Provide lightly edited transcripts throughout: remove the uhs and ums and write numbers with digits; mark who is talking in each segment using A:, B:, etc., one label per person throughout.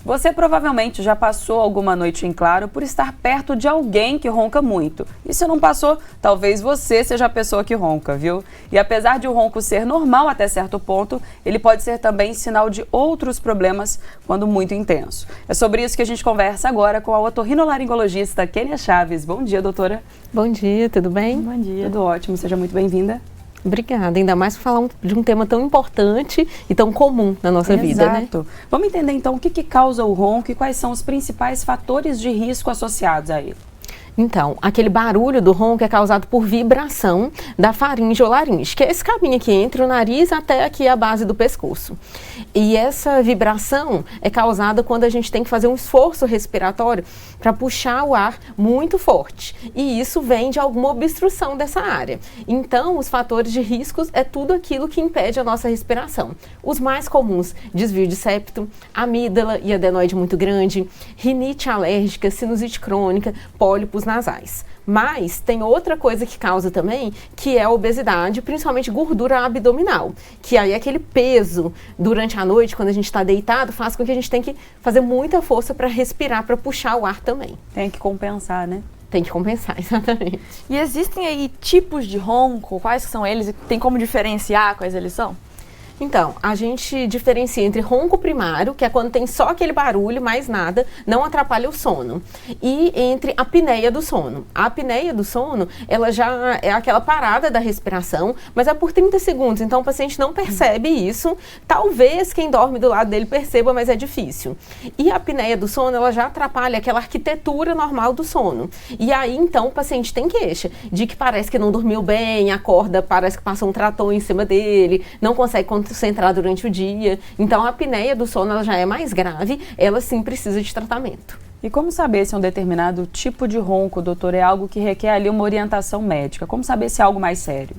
A: Você provavelmente já passou alguma noite em claro por estar perto de alguém que ronca muito. E se não passou, talvez você seja a pessoa que ronca, viu? E apesar de o ronco ser normal até certo ponto, ele pode ser também sinal de outros problemas quando muito intenso. É sobre isso que a gente conversa agora com a otorrinolaringologista Kênia Chaves. Bom dia, doutora.
B: Bom dia, tudo bem?
A: Bom dia. Tudo ótimo, seja muito bem-vinda.
B: Obrigada, ainda mais por falar de um tema tão importante e tão comum na nossa vida, né?
A: Exato. Vamos entender então o que causa o ronco e quais são os principais fatores de risco associados a ele.
B: Então, aquele barulho do ronco é causado por vibração da faringe ou laringe, que é esse caminho aqui entre o nariz até aqui a base do pescoço. E essa vibração é causada quando a gente tem que fazer um esforço respiratório para puxar o ar muito forte. E isso vem de alguma obstrução dessa área. Então, os fatores de riscos é tudo aquilo que impede a nossa respiração. Os mais comuns, desvio de septo, amígdala e adenoide muito grande, rinite alérgica, sinusite crônica, pólipos nasais. Mas tem outra coisa que causa também, que é a obesidade, principalmente gordura abdominal, que aí aquele peso durante a noite, quando a gente está deitado, faz com que a gente tenha que fazer muita força para respirar, para puxar o ar também.
A: Tem que compensar, né?
B: Tem que compensar, exatamente.
C: E existem aí tipos de ronco? Quais são eles? Tem como diferenciar quais eles são?
B: Então, a gente diferencia entre ronco primário, que é quando tem só aquele barulho, mais nada, não atrapalha o sono, e entre a apneia do sono. A apneia do sono, ela já é aquela parada da respiração, mas é por 30 segundos, então o paciente não percebe isso. Talvez quem dorme do lado dele perceba, mas é difícil. E a apneia do sono, ela já atrapalha aquela arquitetura normal do sono. E aí, então, o paciente tem queixa de que parece que não dormiu bem, acorda, parece que passa um trator em cima dele, não consegue concentrar durante o dia. Então a apneia do sono ela já é mais grave, ela sim precisa de tratamento.
A: E como saber se um determinado tipo de ronco, doutor, é algo que requer ali uma orientação médica? Como saber se é algo mais sério?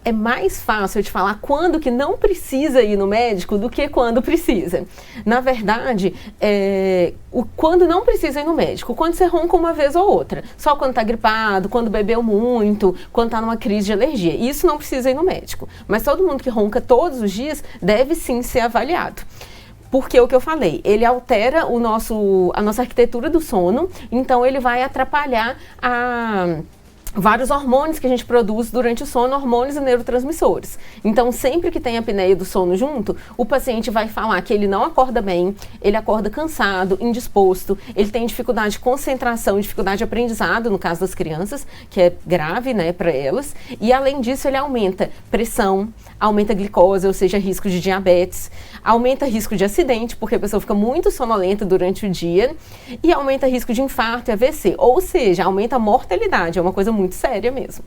B: É mais fácil de falar quando que não precisa ir no médico do que quando precisa. Na verdade, quando não precisa ir no médico, quando você ronca uma vez ou outra, só quando está gripado, quando bebeu muito, quando está numa crise de alergia, isso não precisa ir no médico. Mas todo mundo que ronca todos os dias deve sim ser avaliado. Porque o que eu falei, ele altera a nossa arquitetura do sono, então ele vai atrapalhar vários hormônios que a gente produz durante o sono, hormônios e neurotransmissores. Então, sempre que tem a apneia do sono junto, o paciente vai falar que ele não acorda bem, ele acorda cansado, indisposto, ele tem dificuldade de concentração, dificuldade de aprendizado, no caso das crianças, que é grave, né, para elas. E, além disso, ele aumenta pressão, aumenta glicose, ou seja, risco de diabetes, aumenta risco de acidente, porque a pessoa fica muito sonolenta durante o dia, e aumenta risco de infarto e AVC, ou seja, aumenta a mortalidade, é uma coisa muito séria mesmo.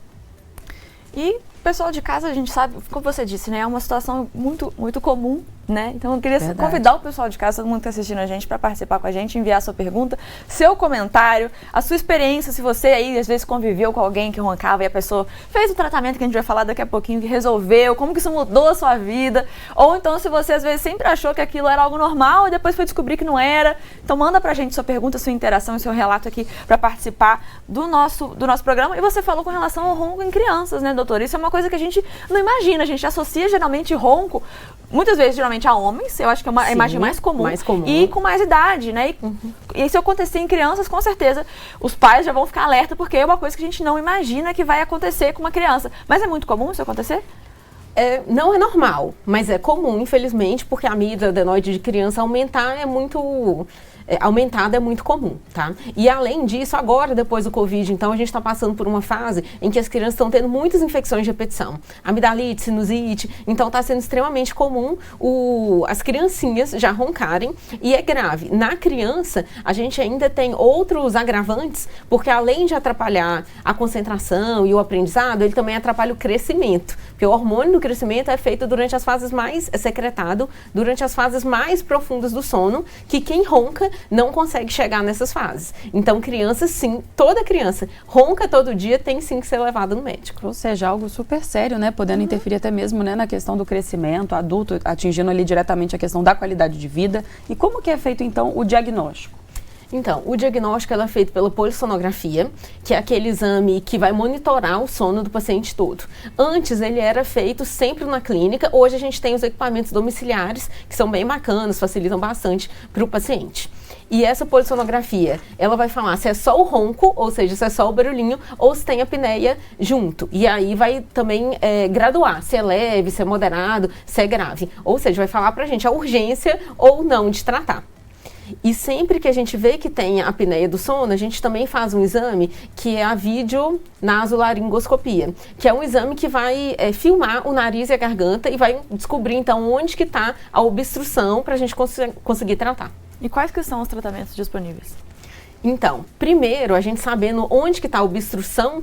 C: E o pessoal de casa, a gente sabe, como você disse, né, é uma situação muito, muito comum, né? Então eu queria convidar o pessoal de casa, todo mundo que está assistindo a gente, para participar com a gente, enviar sua pergunta, seu comentário, a sua experiência, se você aí às vezes conviveu com alguém que roncava e a pessoa fez o tratamento que a gente vai falar daqui a pouquinho, que resolveu, como que isso mudou a sua vida, ou então se você às vezes sempre achou que aquilo era algo normal e depois foi descobrir que não era. Então manda pra gente sua pergunta, sua interação e seu relato aqui para participar do nosso programa. E você falou com relação ao ronco em crianças, né, doutora? Isso é uma coisa que a gente não imagina, a gente associa geralmente ronco, muitas vezes geralmente a homens, eu acho que é uma imagem mais comum, e com mais idade, né? E se acontecer em crianças, com certeza, os pais já vão ficar alerta, porque é uma coisa que a gente não imagina que vai acontecer com uma criança. Mas é muito comum isso acontecer?
B: Não é normal, mas é comum, infelizmente, porque a amígdala adenoide de criança aumentada é muito comum, tá? E além disso, agora, depois do Covid, então, a gente está passando por uma fase em que as crianças estão tendo muitas infecções de repetição. Amidalite, sinusite, então está sendo extremamente comum as criancinhas já roncarem e é grave. Na criança, a gente ainda tem outros agravantes, porque além de atrapalhar a concentração e o aprendizado, ele também atrapalha o crescimento, porque o hormônio do crescimento é feito durante as fases mais, secretado durante as fases mais profundas do sono, que quem ronca não consegue chegar nessas fases. Então, crianças, sim, toda criança ronca todo dia, tem sim que ser levada no médico.
A: Ou seja, algo super sério, né? Podendo interferir até mesmo, né, na questão do crescimento adulto, atingindo ali diretamente a questão da qualidade de vida. E como que é feito, então, o diagnóstico?
B: Então, o diagnóstico é feito pela polissonografia, que é aquele exame que vai monitorar o sono do paciente todo. Antes, ele era feito sempre na clínica. Hoje, a gente tem os equipamentos domiciliares, que são bem bacanas, facilitam bastante para o paciente. E essa polissonografia, ela vai falar se é só o ronco, ou seja, se é só o barulhinho, ou se tem apneia junto. E aí vai também graduar, se é leve, se é moderado, se é grave. Ou seja, vai falar pra gente a urgência ou não de tratar. E sempre que a gente vê que tem a apneia do sono, a gente também faz um exame que é a videonasolaringoscopia, que é um exame que vai filmar o nariz e a garganta e vai descobrir, então, onde que está a obstrução para a gente conseguir tratar.
C: E quais que são os tratamentos disponíveis?
B: Então, primeiro, a gente sabendo onde que está a obstrução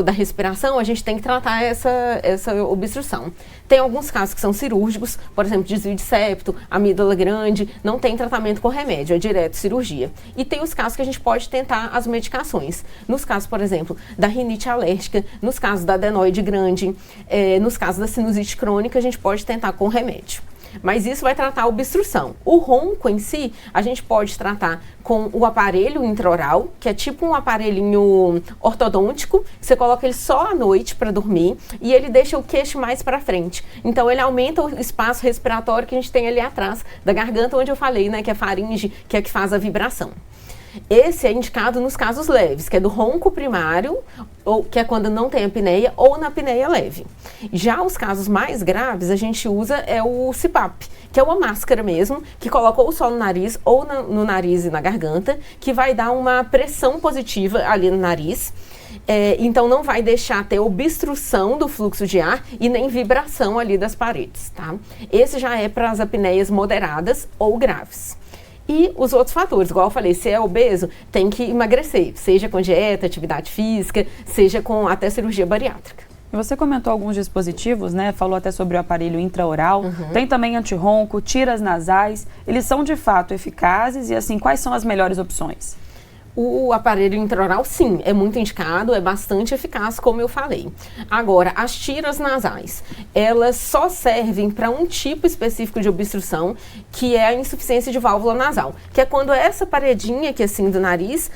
B: da respiração, a gente tem que tratar essa obstrução. Tem alguns casos que são cirúrgicos, por exemplo, desvio de septo, amígdala grande, não tem tratamento com remédio, é direto cirurgia. E tem os casos que a gente pode tentar as medicações. Nos casos, por exemplo, da rinite alérgica, nos casos da adenoide grande, nos casos da sinusite crônica, a gente pode tentar com remédio. Mas isso vai tratar a obstrução. O ronco em si, a gente pode tratar com o aparelho intraoral, que é tipo um aparelhinho ortodôntico, você coloca ele só à noite para dormir e ele deixa o queixo mais para frente. Então ele aumenta o espaço respiratório que a gente tem ali atrás da garganta, onde eu falei, né, que é a faringe, que é que faz a vibração. Esse é indicado nos casos leves, que é do ronco primário, ou que é quando não tem apneia, ou na apneia leve. Já os casos mais graves, a gente usa o CPAP, que é uma máscara mesmo, que coloca ou só no nariz, ou no nariz e na garganta, que vai dar uma pressão positiva ali no nariz. Então não vai deixar ter obstrução do fluxo de ar e nem vibração ali das paredes, tá? Esse já é para as apneias moderadas ou graves. E os outros fatores, igual eu falei, se é obeso, tem que emagrecer, seja com dieta, atividade física, seja com até cirurgia bariátrica.
A: E você comentou alguns dispositivos, né? Falou até sobre o aparelho intraoral. Tem também antirronco, tiras nasais. Eles são de fato eficazes e, assim, quais são as melhores opções?
B: O aparelho intraoral, sim, é muito indicado, é bastante eficaz, como eu falei. Agora, as tiras nasais, elas só servem para um tipo específico de obstrução, que é a insuficiência de válvula nasal, que é quando essa paredinha aqui assim do nariz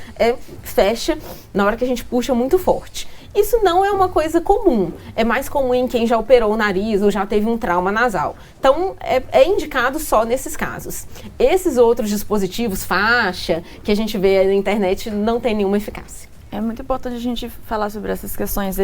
B: fecha na hora que a gente puxa muito forte. Isso não é uma coisa comum, é mais comum em quem já operou o nariz ou já teve um trauma nasal. Então, é indicado só nesses casos. Esses outros dispositivos, faixa, que a gente vê na internet, não tem nenhuma eficácia.
C: É muito importante a gente falar sobre essas questões,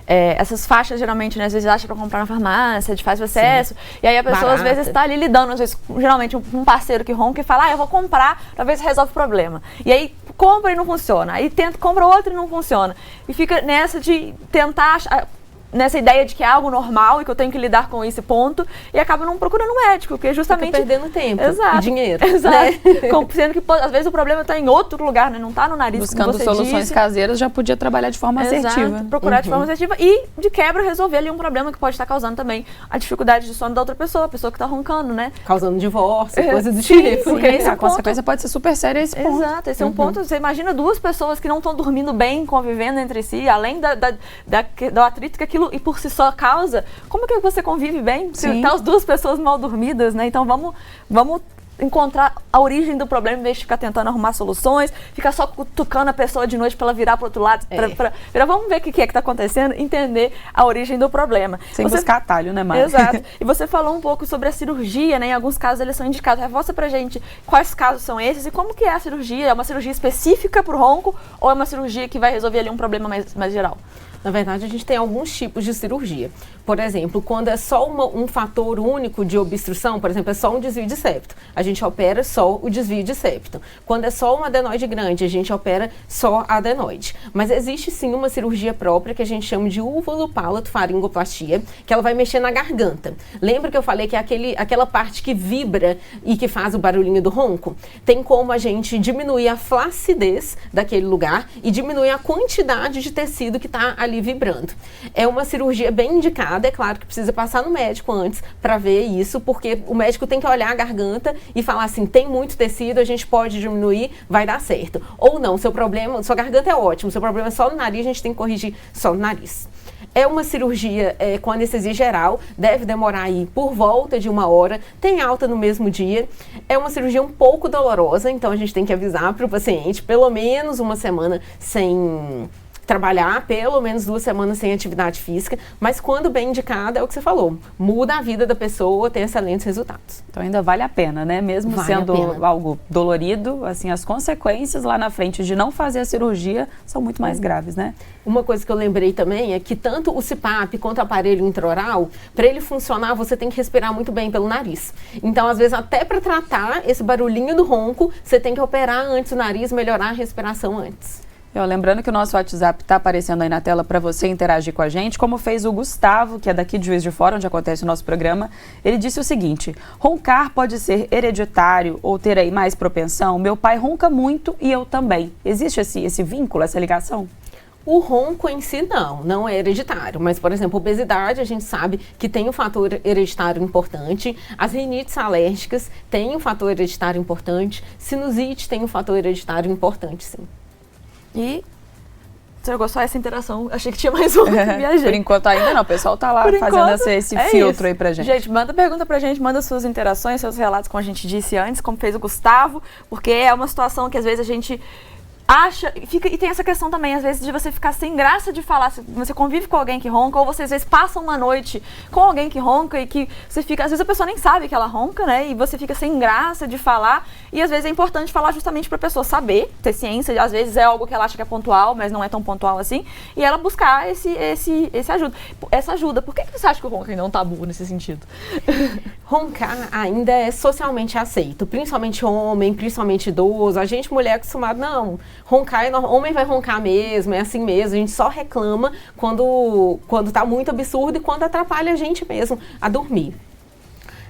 C: essas faixas, geralmente, né, às vezes acha para comprar na farmácia, de fácil acesso, e aí a pessoa às vezes está ali lidando, às vezes, geralmente um parceiro que ronca e fala, eu vou comprar, talvez resolve o problema. E aí compra e não funciona, aí compra outro e não funciona. E fica nessa de tentar nessa ideia de que é algo normal e que eu tenho que lidar com esse ponto e acaba não procurando um médico, porque justamente...
B: Fica perdendo tempo
C: e
B: dinheiro.
C: Exato. Né? Sendo que às vezes o problema está em outro lugar, né? Não está no nariz,
A: buscando
C: como você
A: soluções
C: disse.
A: caseiras, já podia trabalhar de forma assertiva.
C: Procurar de forma assertiva e, de quebra, resolver ali um problema que pode estar causando também a dificuldade de sono da outra pessoa, a pessoa que está roncando, né?
B: Causando divórcio, coisas do
A: tipo.
B: tipo.
A: Porque a consequência pode ser super séria esse ponto.
C: Exato, esse é um ponto. Você imagina duas pessoas que não estão dormindo bem, convivendo entre si, além do atrito que aquilo e por si só causa, como é que você convive bem se tá as duas pessoas mal dormidas, né? Então vamos encontrar a origem do problema em vez de ficar tentando arrumar soluções, ficar só cutucando a pessoa de noite para ela virar para o outro lado. Vamos ver o que é que está acontecendo, entender a origem do problema.
A: Sem buscar atalho, né, Mari?
C: Exato. E você falou um pouco sobre a cirurgia, né? Em alguns casos eles são indicados. Reforça pra gente quais casos são esses e como que é a cirurgia? É uma cirurgia específica para o ronco ou é uma cirurgia que vai resolver ali um problema mais geral?
B: Na verdade, a gente tem alguns tipos de cirurgia. Por exemplo, quando é só um fator único de obstrução, por exemplo, é só um desvio de septo, a gente opera só o desvio de septo. Quando é só uma adenoide grande, a gente opera só a adenoide. Mas existe sim uma cirurgia própria que a gente chama de úvulo-palato-faringoplastia, que ela vai mexer na garganta. Lembra que eu falei que é aquela parte que vibra e que faz o barulhinho do ronco? Tem como a gente diminuir a flacidez daquele lugar e diminuir a quantidade de tecido que está ali vibrando. É uma cirurgia bem indicada. É claro que precisa passar no médico antes para ver isso, porque o médico tem que olhar a garganta e falar assim, tem muito tecido, a gente pode diminuir, vai dar certo. Ou não, sua garganta é ótima, seu problema é só no nariz, a gente tem que corrigir só no nariz. É uma cirurgia com anestesia geral, deve demorar aí por volta de 1 hora, tem alta no mesmo dia. É uma cirurgia um pouco dolorosa, então a gente tem que avisar para o paciente, pelo menos 1 semana sem trabalhar, pelo menos 2 semanas sem atividade física, mas quando bem indicada, é o que você falou, muda a vida da pessoa, tem excelentes resultados.
A: Então ainda vale a pena, né? Mesmo
B: vale
A: sendo algo dolorido, assim, as consequências lá na frente de não fazer a cirurgia são muito mais graves, né?
B: Uma coisa que eu lembrei também é que tanto o CPAP quanto o aparelho intraoral, para ele funcionar, você tem que respirar muito bem pelo nariz. Então, às vezes, até para tratar esse barulhinho do ronco, você tem que operar antes o nariz, melhorar a respiração antes.
A: Lembrando que o nosso WhatsApp está aparecendo aí na tela para você interagir com a gente, como fez o Gustavo, que é daqui de Juiz de Fora, onde acontece o nosso programa. Ele disse o seguinte: roncar pode ser hereditário ou ter aí mais propensão? Meu pai ronca muito e eu também. Existe esse vínculo, essa ligação?
B: O ronco em si não é hereditário, mas, por exemplo, obesidade, a gente sabe que tem um fator hereditário importante, as rinites alérgicas têm um fator hereditário importante, sinusite tem um fator hereditário importante, sim.
C: E você gostou dessa interação? Achei que tinha mais uma, viajei.
A: Por enquanto ainda não, o pessoal tá lá fazendo esse filtro aí pra gente.
C: Gente, manda pergunta pra gente, manda suas interações, seus relatos, como a gente disse antes, como fez o Gustavo, porque é uma situação que às vezes a gente acha, e tem essa questão também, às vezes, de você ficar sem graça de falar, se você convive com alguém que ronca, ou você às vezes passa uma noite com alguém que ronca e que você fica, às vezes a pessoa nem sabe que ela ronca, né, e você fica sem graça de falar, e às vezes é importante falar justamente pra pessoa saber, ter ciência, às vezes é algo que ela acha que é pontual, mas não é tão pontual assim, e ela buscar essa ajuda. Por que você acha que o ronco ainda é um tabu nesse sentido?
B: Roncar ainda é socialmente aceito, principalmente homem, principalmente idoso, a gente mulher acostumado, não, roncar, homem vai roncar mesmo, é assim mesmo, a gente só reclama quando tá muito absurdo e quando atrapalha a gente mesmo a dormir.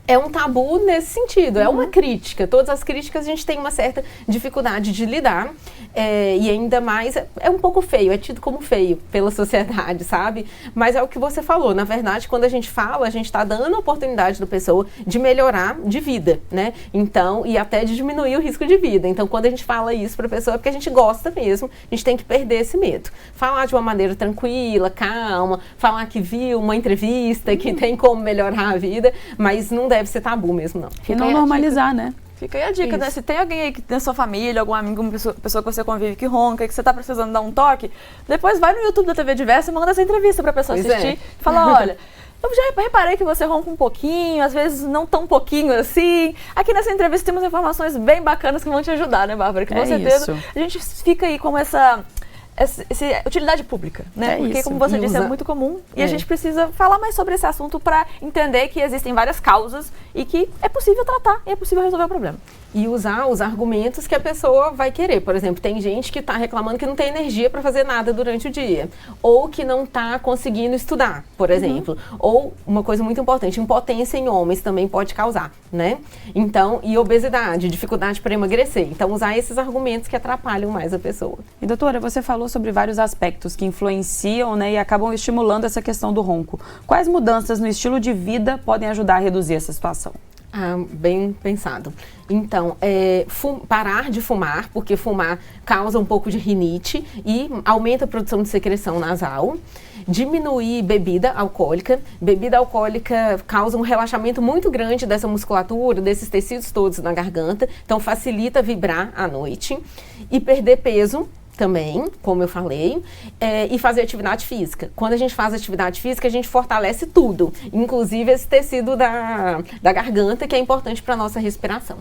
B: É um tabu nesse sentido, é uma crítica. Todas as críticas a gente tem uma certa dificuldade de lidar, e ainda mais é um pouco feio, é tido como feio pela sociedade, sabe? Mas é o que você falou, na verdade, quando a gente fala, a gente está dando a oportunidade da pessoa de melhorar de vida, né? Então, e até de diminuir o risco de vida. Então, quando a gente fala isso para a pessoa, é porque a gente gosta mesmo, a gente tem que perder esse medo. Falar de uma maneira tranquila, calma, falar que viu uma entrevista, que tem como melhorar a vida, mas não deve ser tabu mesmo, não.
A: E não normalizar, né?
C: Fica aí a dica, né? Se tem alguém aí na sua família, algum amigo, uma pessoa que você convive que ronca, que você tá precisando dar um toque, depois vai no YouTube da TV Diversa e manda essa entrevista pra pessoa assistir. E fala, olha, eu já reparei que você ronca um pouquinho, às vezes não tão pouquinho assim. Aqui nessa entrevista temos informações bem bacanas que vão te ajudar, né, Bárbara? Que com certeza a gente fica aí com essa utilidade pública, né? Porque, como você disse, é muito comum e a gente precisa falar mais sobre esse assunto para entender que existem várias causas e que é possível tratar e é possível resolver o problema.
B: E usar os argumentos que a pessoa vai querer. Por exemplo, tem gente que está reclamando que não tem energia para fazer nada durante o dia. Ou que não está conseguindo estudar, por exemplo. Ou, uma coisa muito importante, impotência em homens também pode causar, né? Então, e obesidade, dificuldade para emagrecer. Então, usar esses argumentos que atrapalham mais a pessoa.
A: E, doutora, você falou sobre vários aspectos que influenciam, né, e acabam estimulando essa questão do ronco. Quais mudanças no estilo de vida podem ajudar a reduzir essa situação?
B: Bem pensado. Então, parar de fumar, porque fumar causa um pouco de rinite e aumenta a produção de secreção nasal. Diminuir bebida alcoólica. Bebida alcoólica causa um relaxamento muito grande dessa musculatura, desses tecidos todos na garganta, então facilita vibrar à noite. E perder peso também, como eu falei, e fazer atividade física. Quando a gente faz atividade física, a gente fortalece tudo, inclusive esse tecido da garganta, que é importante para a nossa respiração.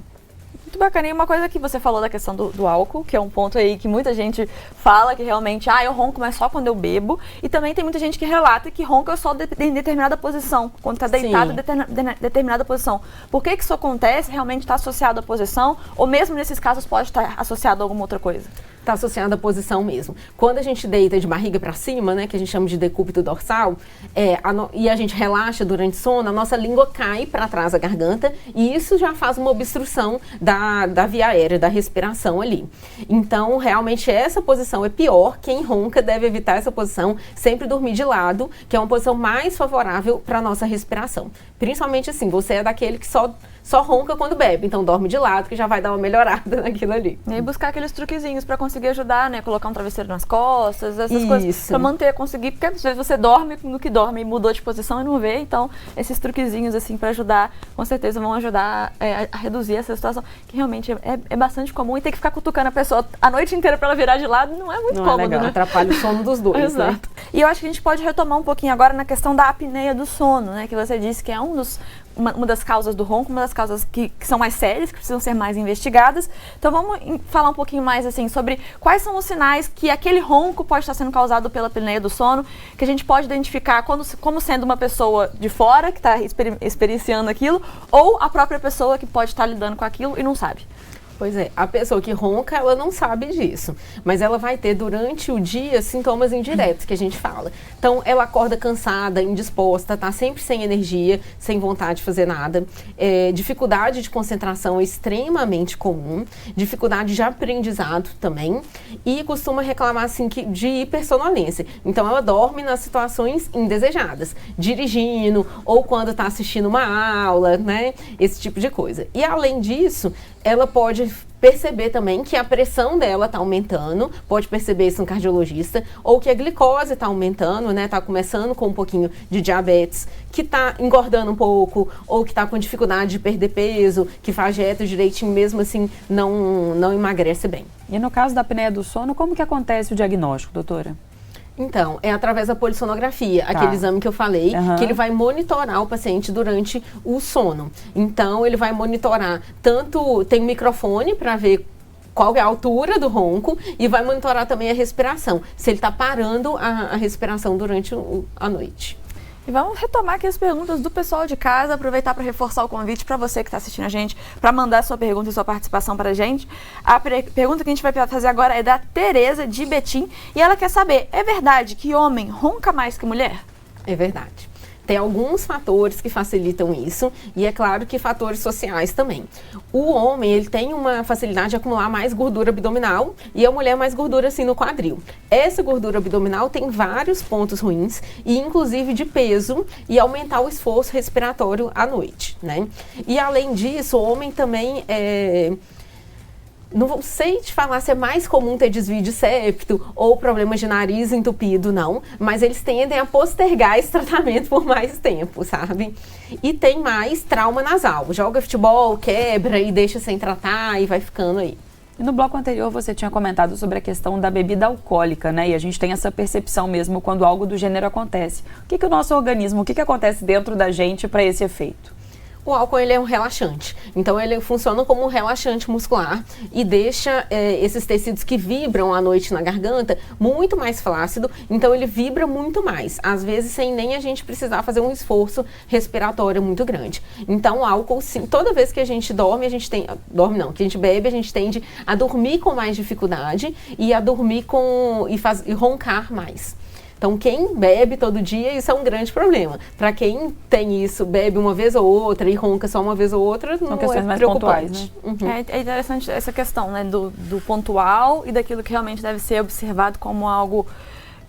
C: Muito bacana. E uma coisa que você falou da questão do álcool, que é um ponto aí que muita gente fala que realmente, eu ronco, mas só quando eu bebo. E também tem muita gente que relata que ronca só em determinada posição, quando está deitado em determinada posição. Por que isso acontece? Realmente está associado à posição? Ou mesmo nesses casos pode estar associado a alguma outra coisa?
B: Está associado à posição mesmo. Quando a gente deita de barriga para cima, né, que a gente chama de decúbito dorsal, e a gente relaxa durante o sono, a nossa língua cai para trás da garganta e isso já faz uma obstrução da via aérea, da respiração ali. Então, realmente, essa posição é pior. Quem ronca deve evitar essa posição, sempre dormir de lado, que é uma posição mais favorável para a nossa respiração. Principalmente assim, você é daquele que só só ronca quando bebe. Então dorme de lado que já vai dar uma melhorada naquilo ali.
C: E aí buscar aqueles truquezinhos pra conseguir ajudar, né? Colocar um travesseiro nas costas, essas coisas. Pra manter, conseguir. Porque às vezes você dorme no que dorme e mudou de posição e não vê. Então, esses truquezinhos, assim, pra ajudar, com certeza vão ajudar a reduzir essa situação. Que realmente é bastante comum. E ter que ficar cutucando a pessoa a noite inteira pra ela virar de lado não é muito cômodo, né?
B: Atrapalha o sono dos dois,
C: Exato.
B: né?
C: E eu acho que a gente pode retomar um pouquinho agora na questão da apneia do sono, né? Que você disse que é uma das causas do ronco, uma das causas que são mais sérias, que precisam ser mais investigadas. Então vamos falar um pouquinho mais assim sobre quais são os sinais que aquele ronco pode estar sendo causado pela apneia do sono, que a gente pode identificar como sendo uma pessoa de fora que está experienciando aquilo, ou a própria pessoa que pode estar lidando com aquilo e não sabe.
B: Pois é, a pessoa que ronca, ela não sabe disso, mas ela vai ter durante o dia sintomas indiretos que a gente fala. Então, ela acorda cansada, indisposta, tá sempre sem energia, sem vontade de fazer nada. Dificuldade de concentração é extremamente comum, dificuldade de aprendizado também, e costuma reclamar assim de hipersonolência. Então, ela dorme nas situações indesejadas, dirigindo ou quando está assistindo uma aula, né? Esse tipo de coisa. E além disso, ela pode perceber também que a pressão dela está aumentando, pode perceber isso no cardiologista, ou que a glicose está aumentando, né? Está começando com um pouquinho de diabetes, que está engordando um pouco, ou que está com dificuldade de perder peso, que faz dieta direitinho, mesmo assim não emagrece bem.
A: E no caso da apneia do sono, como que acontece o diagnóstico, doutora?
B: Então, é através da polissonografia, aquele exame que eu falei, que ele vai monitorar o paciente durante o sono. Então, ele vai monitorar tem um microfone para ver qual é a altura do ronco e vai monitorar também a respiração, se ele está parando a respiração durante a noite.
C: E vamos retomar aqui as perguntas do pessoal de casa, aproveitar para reforçar o convite para você que está assistindo a gente, para mandar sua pergunta e sua participação para a gente. A pergunta que a gente vai fazer agora é da Tereza de Betim, e ela quer saber, é verdade que homem ronca mais que mulher?
B: É verdade. Tem alguns fatores que facilitam isso, e é claro que fatores sociais também. O homem, ele tem uma facilidade de acumular mais gordura abdominal e a mulher mais gordura assim no quadril. Essa gordura abdominal tem vários pontos ruins, e inclusive de peso, e aumentar o esforço respiratório à noite, né? E além disso, o homem também não sei te falar se é mais comum ter desvio de septo ou problemas de nariz entupido, não. Mas eles tendem a postergar esse tratamento por mais tempo, sabe? E tem mais trauma nasal. Joga futebol, quebra e deixa sem tratar e vai ficando aí.
A: E no bloco anterior você tinha comentado sobre a questão da bebida alcoólica, né? E a gente tem essa percepção mesmo quando algo do gênero acontece. O que o nosso organismo, o que acontece dentro da gente para esse efeito?
B: O álcool, ele é um relaxante, então ele funciona como um relaxante muscular e deixa esses tecidos que vibram à noite na garganta muito mais flácido, então ele vibra muito mais, às vezes sem nem a gente precisar fazer um esforço respiratório muito grande. Então o álcool, sim, toda vez que a gente dorme, que a gente bebe, a gente tende a dormir com mais dificuldade e a dormir e roncar mais. Então, quem bebe todo dia, isso é um grande problema. Para quem tem isso, bebe uma vez ou outra e ronca só uma vez ou outra,
A: são
B: não
A: questões
B: é
A: mais
B: preocupante.
A: pontuais, né?
B: Uhum.
C: É interessante essa questão, né, do pontual e daquilo que realmente deve ser observado como algo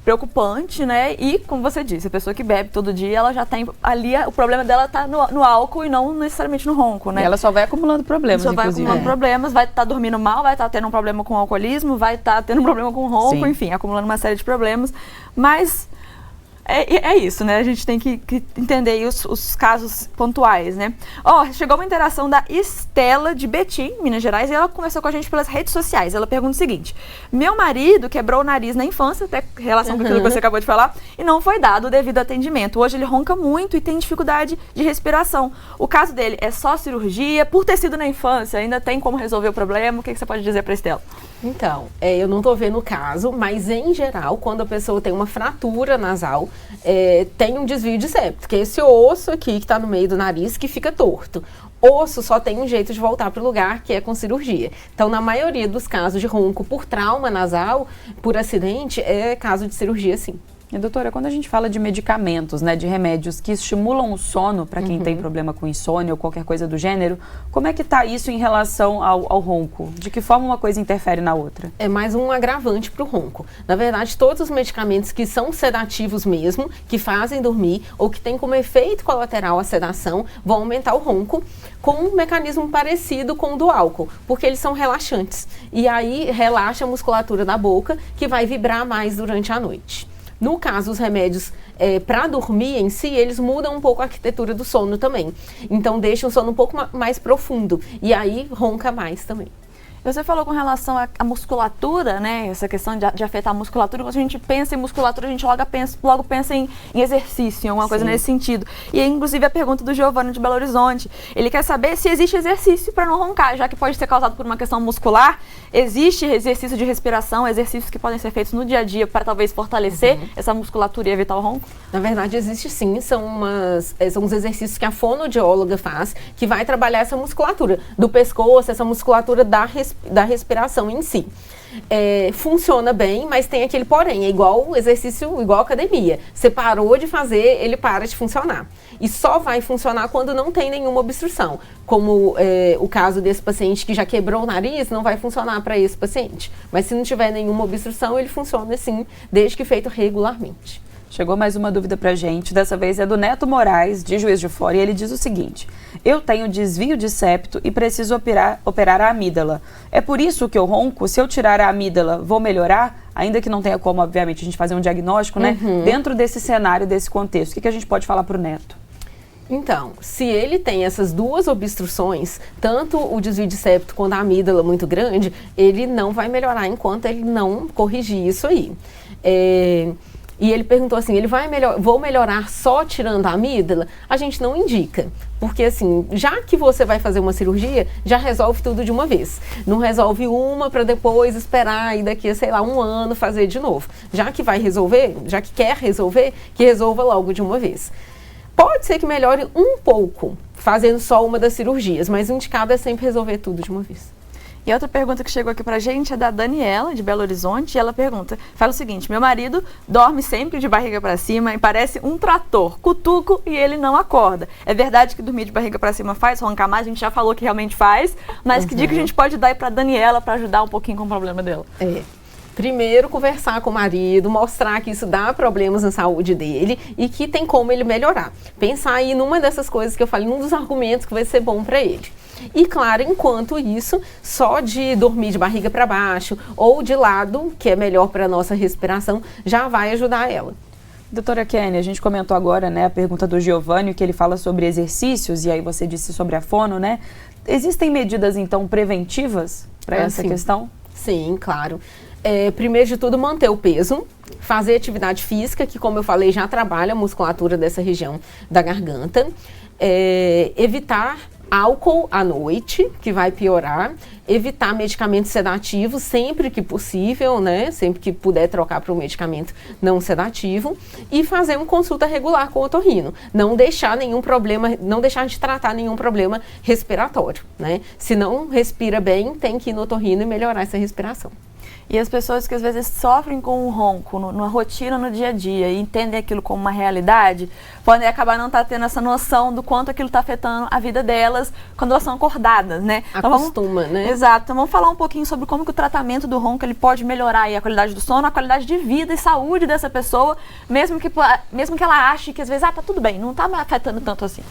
C: preocupante, né? E, como você disse, a pessoa que bebe todo dia, ela já tem ali, o problema dela tá no álcool e não necessariamente no ronco, né?
A: E ela só vai acumulando problemas,
C: só vai acumulando problemas, vai estar dormindo mal, vai estar tendo um problema com o alcoolismo, vai estar tendo um problema com o ronco,
A: Sim.
C: Enfim, acumulando uma série de problemas. Mas é isso, né? A gente tem que entender aí os casos pontuais, né? Chegou uma interação da Estela de Betim, Minas Gerais, e ela conversou com a gente pelas redes sociais. Ela pergunta o seguinte: meu marido quebrou o nariz na infância, até em relação com aquilo que você acabou de falar, e não foi dado o devido atendimento. Hoje ele ronca muito e tem dificuldade de respiração. O caso dele é só cirurgia, por ter sido na infância, ainda tem como resolver o problema? O que você pode dizer para Estela?
B: Então, eu não estou vendo o caso, mas em geral, quando a pessoa tem uma fratura nasal, tem um desvio de septo, que é esse osso aqui que está no meio do nariz que fica torto. Osso só tem um jeito de voltar para o lugar, que é com cirurgia. Então, na maioria dos casos de ronco por trauma nasal, por acidente, é caso de cirurgia, sim.
A: E, doutora, quando a gente fala de medicamentos, né, de remédios que estimulam o sono para quem tem problema com insônia ou qualquer coisa do gênero, como é que está isso em relação ao ronco? De que forma uma coisa interfere na outra?
B: É mais um agravante para o ronco. Na verdade, todos os medicamentos que são sedativos mesmo, que fazem dormir ou que têm como efeito colateral a sedação, vão aumentar o ronco com um mecanismo parecido com o do álcool, porque eles são relaxantes. E aí relaxa a musculatura da boca, que vai vibrar mais durante a noite. No caso, os remédios para dormir em si, eles mudam um pouco a arquitetura do sono também. Então, deixam o sono um pouco mais profundo. E aí, ronca mais também.
C: Você falou com relação à musculatura, né? Essa questão de afetar a musculatura. Quando a gente pensa em musculatura, a gente logo pensa em exercício, em alguma coisa nesse sentido. E inclusive a pergunta do Giovanni de Belo Horizonte. Ele quer saber se existe exercício para não roncar, já que pode ser causado por uma questão muscular. Existe exercício de respiração, exercícios que podem ser feitos no dia a dia para talvez fortalecer essa musculatura e evitar o ronco?
B: Na verdade, existe sim. São uns exercícios que a fonoaudióloga faz, que vai trabalhar essa musculatura do pescoço, essa musculatura da respiração em si. Funciona bem, mas tem aquele porém, é igual exercício, igual academia. Você parou de fazer, ele para de funcionar. E só vai funcionar quando não tem nenhuma obstrução. Como o caso desse paciente que já quebrou o nariz, não vai funcionar para esse paciente. Mas se não tiver nenhuma obstrução, ele funciona sim, desde que feito regularmente.
A: Chegou mais uma dúvida pra gente, dessa vez é do Neto Moraes, de Juiz de Fora, e ele diz o seguinte: eu tenho desvio de septo e preciso operar a amígdala. É por isso que eu ronco? Se eu tirar a amígdala, vou melhorar? Ainda que não tenha como, obviamente, a gente fazer um diagnóstico, né? Dentro desse cenário, desse contexto, o que a gente pode falar pro Neto?
B: Então, se ele tem essas duas obstruções, tanto o desvio de septo quanto a amígdala muito grande, ele não vai melhorar enquanto ele não corrigir isso aí. E ele perguntou assim, vou melhorar só tirando a amígdala? A gente não indica, porque assim, já que você vai fazer uma cirurgia, já resolve tudo de uma vez. Não resolve uma para depois esperar e daqui a, sei lá, 1 ano fazer de novo. Já que vai resolver, já que quer resolver, que resolva logo de uma vez. Pode ser que melhore um pouco, fazendo só uma das cirurgias, mas o indicado é sempre resolver tudo de uma vez.
C: E outra pergunta que chegou aqui pra gente é da Daniela, de Belo Horizonte, e ela fala o seguinte: meu marido dorme sempre de barriga pra cima e parece um trator, cutuco e ele não acorda. É verdade que dormir de barriga pra cima faz roncar mais? A gente já falou que realmente faz, mas que dica a gente pode dar aí pra Daniela pra ajudar um pouquinho com o problema dela?
B: Primeiro, conversar com o marido, mostrar que isso dá problemas na saúde dele e que tem como ele melhorar. Pensar aí numa dessas coisas que eu falei, num dos argumentos que vai ser bom para ele. E claro, enquanto isso, só de dormir de barriga para baixo ou de lado, que é melhor para a nossa respiração, já vai ajudar ela.
A: Doutora Kênia, a gente comentou agora, né, a pergunta do Giovanni, que ele fala sobre exercícios, e aí você disse sobre a fono, né? Existem medidas, então, preventivas para essa questão?
B: Sim, claro. Primeiro de tudo, manter o peso, fazer atividade física, que como eu falei, já trabalha a musculatura dessa região da garganta, evitar álcool à noite, que vai piorar, evitar medicamentos sedativos sempre que possível, né? Sempre que puder trocar para um medicamento não sedativo e fazer uma consulta regular com o otorrino. Não deixar nenhum problema, não deixar de tratar nenhum problema respiratório, né? Se não respira bem, tem que ir no otorrino e melhorar essa respiração.
C: E as pessoas que às vezes sofrem com o ronco na rotina, no dia a dia, e entendem aquilo como uma realidade, podem acabar não tendo essa noção do quanto aquilo está afetando a vida delas quando elas são acordadas, né?
B: Acostuma, né?
C: Exato. Então vamos falar um pouquinho sobre como que o tratamento do ronco ele pode melhorar aí a qualidade do sono, a qualidade de vida e saúde dessa pessoa, mesmo que ela ache que às vezes, tá tudo bem, não está afetando tanto assim.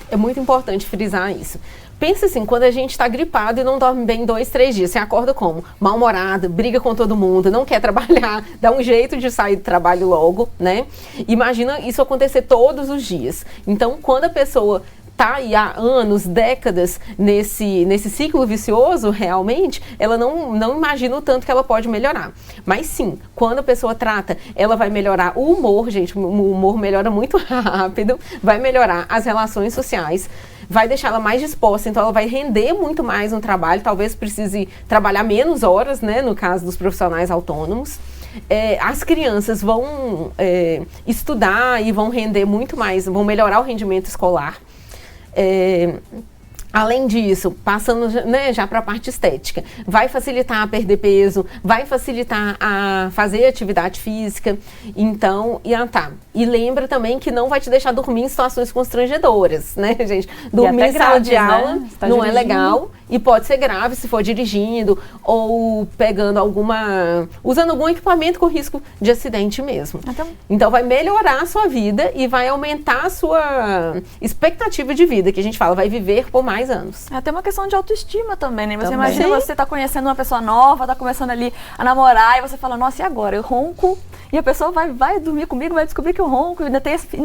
B: É muito importante frisar isso. Pensa assim, quando a gente está gripado e não dorme bem 2, 3 dias, você acorda como? Mal-humorado, briga com todo mundo, não quer trabalhar, dá um jeito de sair do trabalho logo, né? Imagina isso acontecer todos os dias. Então, quando a pessoa está aí há anos, décadas nesse ciclo vicioso, realmente, ela não imagina o tanto que ela pode melhorar. Mas sim, quando a pessoa trata, ela vai melhorar o humor, gente, o humor melhora muito rápido, vai melhorar as relações sociais, vai deixar ela mais disposta, então ela vai render muito mais no trabalho, talvez precise trabalhar menos horas, né, no caso dos profissionais autônomos. As crianças vão estudar e vão render muito mais, vão melhorar o rendimento escolar. Além disso, passando, né, já para a parte estética, vai facilitar a perder peso, vai facilitar a fazer atividade física. Então, e lembra também que não vai te deixar dormir em situações constrangedoras, né, gente? Dormir em sala de aula, né? Não é legal e pode ser grave se for dirigindo ou pegando usando algum equipamento com risco de acidente mesmo. Então, vai melhorar a sua vida e vai aumentar a sua expectativa de vida, que a gente fala, vai viver por mais anos.
C: É até uma questão de autoestima também, né? Você imagina você tá conhecendo uma pessoa nova, tá começando ali a namorar, e você fala, nossa, e agora? Eu ronco, e a pessoa vai dormir comigo, vai descobrir que eu ronco, ainda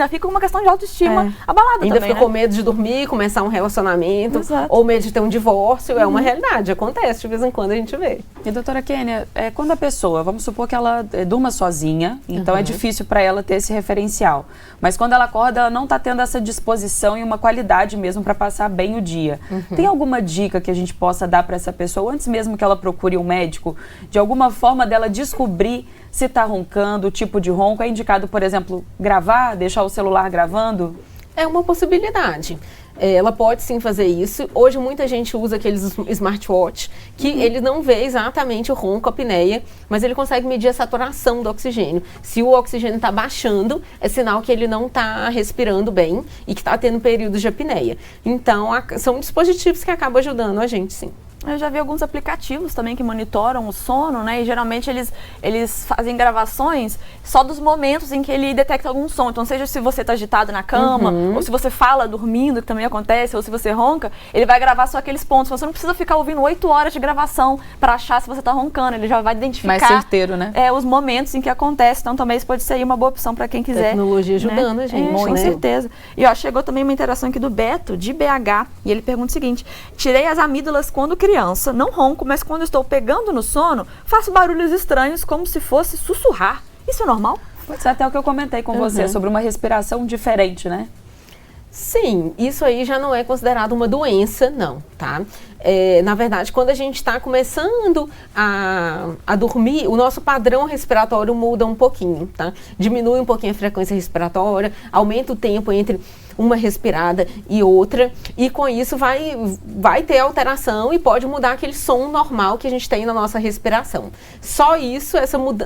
C: fica uma questão de autoestima abalada
B: ainda
C: também,
B: fica com medo de dormir, começar um relacionamento, ou medo de ter um divórcio, é uma realidade, acontece, de vez em quando a gente vê.
A: E doutora Kênia, quando a pessoa, vamos supor que ela durma sozinha, então é difícil para ela ter esse referencial, mas quando ela acorda, ela não está tendo essa disposição e uma qualidade mesmo para passar bem o dia. Tem alguma dica que a gente possa dar para essa pessoa, antes mesmo que ela procure um médico, de alguma forma dela descobrir se está roncando, o tipo de ronco? É indicado, por exemplo, gravar, deixar o celular gravando?
B: É uma possibilidade. Ela pode sim fazer isso. Hoje muita gente usa aqueles smartwatch que ele não vê exatamente o ronco, a apneia, mas ele consegue medir a saturação do oxigênio. Se o oxigênio está baixando, é sinal que ele não está respirando bem e que está tendo períodos de apneia. Então, são dispositivos que acabam ajudando a gente, sim.
C: Eu já vi alguns aplicativos também que monitoram o sono, né? E geralmente eles fazem gravações só dos momentos em que ele detecta algum som. Então, seja se você está agitado na cama, ou se você fala dormindo, que também acontece, ou se você ronca, ele vai gravar só aqueles pontos. Você não precisa ficar ouvindo 8 horas de gravação para achar se você está roncando. Ele já vai identificar
A: mais certeiro, né?
C: Os momentos em que acontece. Então, também isso pode ser uma boa opção para quem quiser.
B: Tecnologia ajudando, né? A gente.
C: Com certeza. E ó, chegou também uma interação aqui do Beto, de BH, e ele pergunta o seguinte: tirei as amígdalas quando criança, não ronco, mas quando estou pegando no sono, faço barulhos estranhos como se fosse sussurrar. Isso é normal?
A: Pode ser até o que eu comentei com você, sobre uma respiração diferente, né?
B: Sim, isso aí já não é considerado uma doença, não, tá? Na verdade, quando a gente está começando a dormir, o nosso padrão respiratório muda um pouquinho, tá? Diminui um pouquinho a frequência respiratória, aumenta o tempo entre uma respirada e outra, e com isso vai ter alteração e pode mudar aquele som normal que a gente tem na nossa respiração. Só isso,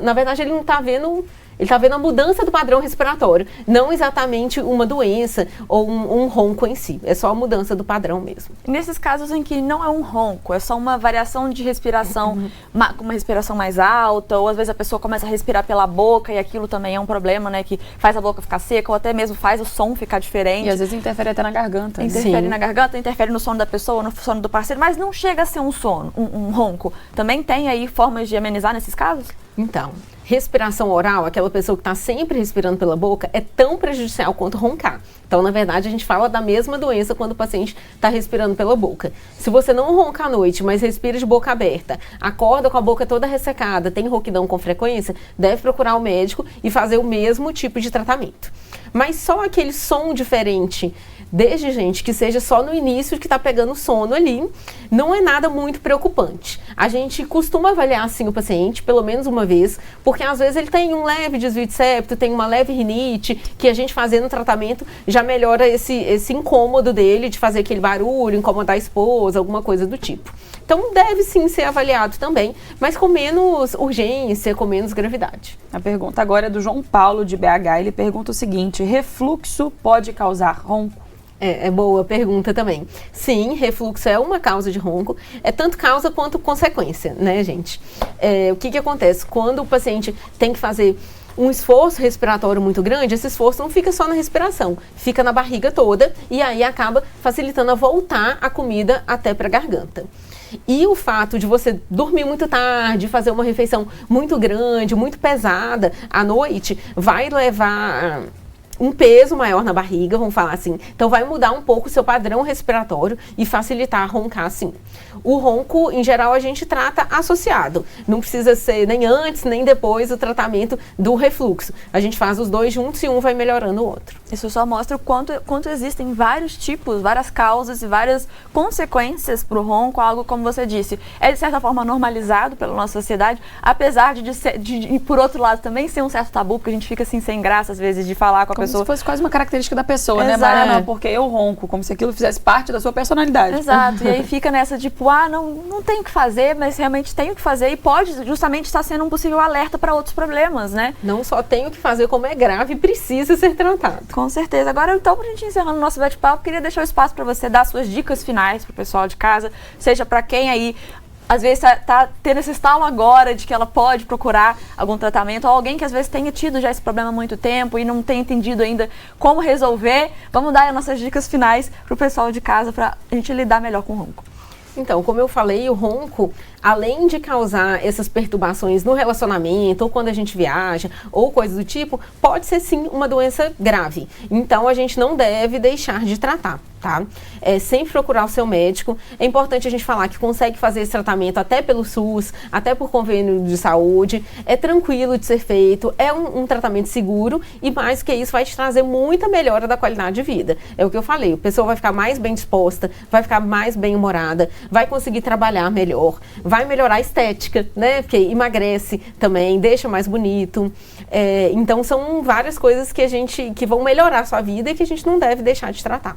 B: na verdade, ele não está vendo... Ele está vendo a mudança do padrão respiratório, não exatamente uma doença ou um ronco em si. É só a mudança do padrão mesmo.
C: Nesses casos em que não é um ronco, é só uma variação de respiração, com uma respiração mais alta, ou às vezes a pessoa começa a respirar pela boca e aquilo também é um problema, né? Que faz a boca ficar seca ou até mesmo faz o som ficar diferente.
A: E às vezes interfere até na garganta.
C: Interfere na garganta, interfere no sono da pessoa, no sono do parceiro, mas não chega a ser um sono, um ronco. Também tem aí formas de amenizar nesses casos?
B: Então, respiração oral, aquela pessoa que está sempre respirando pela boca, é tão prejudicial quanto roncar. Então, na verdade, a gente fala da mesma doença quando o paciente está respirando pela boca. Se você não ronca à noite, mas respira de boca aberta, acorda com a boca toda ressecada, tem rouquidão com frequência, deve procurar o médico e fazer o mesmo tipo de tratamento. Mas só aquele som diferente, desde, gente, que seja só no início que está pegando sono ali, não é nada muito preocupante. A gente costuma avaliar, assim, o paciente, pelo menos uma vez, porque às vezes ele tem um leve desvio de septo, tem uma leve rinite, que a gente fazendo o tratamento já melhora esse incômodo dele de fazer aquele barulho, incomodar a esposa, alguma coisa do tipo. Então, deve sim ser avaliado também, mas com menos urgência, com menos gravidade.
A: A pergunta agora é do João Paulo, de BH. Ele pergunta o seguinte: refluxo pode causar ronco?
B: É boa pergunta também. Sim, refluxo é uma causa de ronco, é tanto causa quanto consequência, né, gente? O que acontece? Quando o paciente tem que fazer um esforço respiratório muito grande, esse esforço não fica só na respiração, fica na barriga toda e aí acaba facilitando a voltar a comida até para a garganta. E o fato de você dormir muito tarde, fazer uma refeição muito grande, muito pesada à noite, vai levar um peso maior na barriga, vamos falar assim. Então vai mudar um pouco o seu padrão respiratório e facilitar roncar assim. O ronco, em geral, a gente trata associado. Não precisa ser nem antes, nem depois do tratamento do refluxo. A gente faz os dois juntos e um vai melhorando o outro.
C: Isso só mostra o quanto existem vários tipos, várias causas e várias consequências para o ronco, algo como você disse, é de certa forma normalizado pela nossa sociedade, apesar de por outro lado também ser um certo tabu, porque a gente fica assim sem graça às vezes de falar com a pessoa.
A: Como se fosse quase uma característica da pessoa,
C: Exato.
A: né, Mariana? Porque eu ronco, como se aquilo fizesse parte da sua personalidade.
C: Exato, e aí fica nessa tipo, não tenho o que fazer, mas realmente tenho que fazer e pode justamente estar sendo um possível alerta para outros problemas, né?
B: Não só tenho que fazer, como é grave e precisa ser tratado.
C: Com certeza. Agora, então, pra gente encerrando o nosso bate-papo, queria deixar o espaço para você dar suas dicas finais pro pessoal de casa, seja para quem aí às vezes tá tendo esse estalo agora de que ela pode procurar algum tratamento, ou alguém que às vezes tenha tido já esse problema há muito tempo e não tem entendido ainda como resolver. Vamos dar as nossas dicas finais pro pessoal de casa para a gente lidar melhor com o ronco.
B: Então, como eu falei, o ronco, além de causar essas perturbações no relacionamento, ou quando a gente viaja, ou coisas do tipo, pode ser sim uma doença grave. Então, a gente não deve deixar de tratar, tá? Sempre procurar o seu médico. É importante a gente falar que consegue fazer esse tratamento até pelo SUS, até por convênio de saúde. É tranquilo de ser feito, é um tratamento seguro e mais que isso vai te trazer muita melhora da qualidade de vida. É o que eu falei, a pessoa vai ficar mais bem disposta, vai ficar mais bem-humorada, vai conseguir trabalhar melhor, vai melhorar a estética, né? Porque emagrece também, deixa mais bonito. Então, são várias coisas que vão melhorar a sua vida e que a gente não deve deixar de tratar.